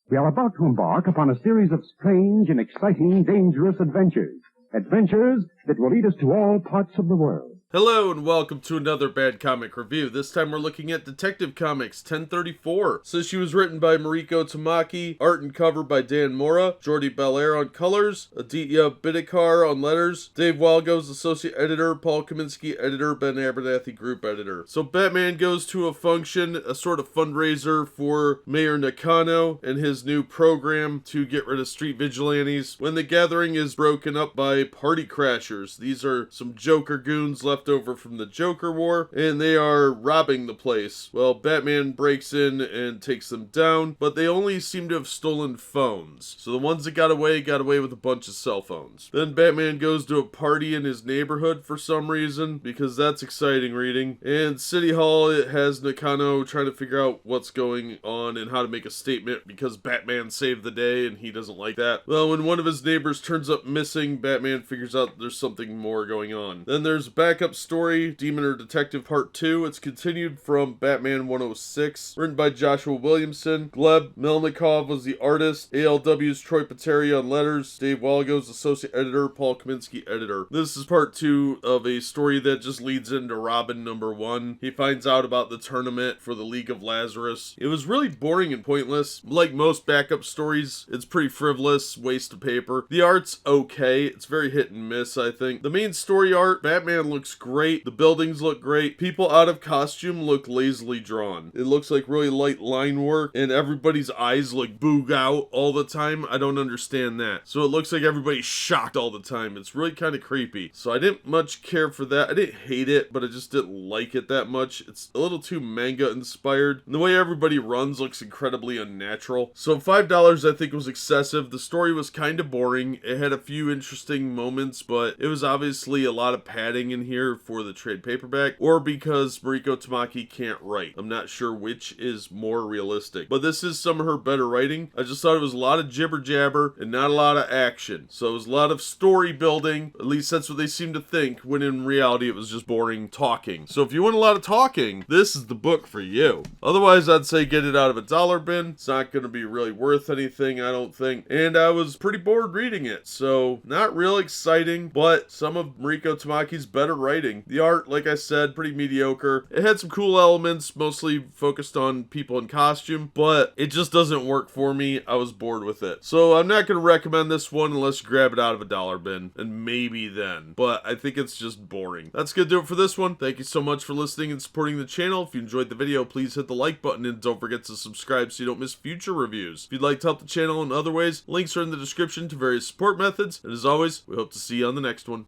We are about to embark upon a series of strange and exciting, dangerous adventures. Adventures that will lead us to all parts of the world. Hello and welcome to another Bad Comic Review. This time we're looking at Detective Comics 1034. So she was written by Mariko Tamaki, art and cover by Dan Mora, Jordie Bellaire on colors, Aditya Bidikar on letters, Dave Walgo's associate editor, Paul Kaminsky editor, Ben Abernathy group editor. So Batman goes to a function, a sort of fundraiser for Mayor Nakano and his new program to get rid of street vigilantes, when the gathering is broken up by party crashers. These are some Joker goons left over from the Joker War, and they are robbing the place. Well, Batman breaks in and takes them down, but they only seem to have stolen phones. So the ones that got away with a bunch of cell phones. Then Batman goes to a party in his neighborhood for some reason, because that's exciting reading. And City Hall, it has Nakano trying to figure out what's going on and how to make a statement, because Batman saved the day and he doesn't like that. Well, when one of his neighbors turns up missing, Batman figures out there's something more going on. Then there's backup story, Demon or Detective Part 2. It's continued from Batman 106, written by Joshua Williamson. Gleb Melnikov was the artist, ALW's Troy Peteri on letters, Dave Walgo's associate editor, Paul Kaminsky editor. This is part 2 of a story that just leads into Robin number 1. He finds out about the tournament for the League of Lazarus. It was really boring and pointless. Like most backup stories, it's pretty frivolous, waste of paper. The art's okay. It's very hit and miss, I think. The main story art, Batman looks great. The buildings look great. People out of costume look lazily drawn. It looks like really light line work, and everybody's eyes like boog out all the time. I don't understand that. So it looks like everybody's shocked all the time. It's really kind of creepy. So I didn't much care for that. I didn't hate it, but I just didn't like it that much. It's a little too manga inspired. And the way everybody runs looks incredibly unnatural. So $5 I think was excessive. The story was kind of boring. It had a few interesting moments, but it was obviously a lot of padding in here for the trade paperback, or because Mariko Tamaki can't write. I'm not sure which is more realistic, but this is some of her better writing. I just thought it was a lot of jibber jabber and not a lot of action. So it was a lot of story building, at least that's what they seem to think, when in reality it was just boring talking. So if you want a lot of talking, this is the book for you. Otherwise, I'd say get it out of a dollar bin. It's not going to be really worth anything, I don't think. And I was pretty bored reading it, so not real exciting, but some of Mariko Tamaki's better writing. The art, like I said, pretty mediocre. It had some cool elements, mostly focused on people in costume, but it just doesn't work for me. I was bored with it. So I'm not going to recommend this one unless you grab it out of a dollar bin, and maybe then. But I think it's just boring. That's going to do it for this one. Thank you so much for listening and supporting the channel. If you enjoyed the video, please hit the like button and don't forget to subscribe so you don't miss future reviews. If you'd like to help the channel in other ways, links are in the description to various support methods. And as always, we hope to see you on the next one.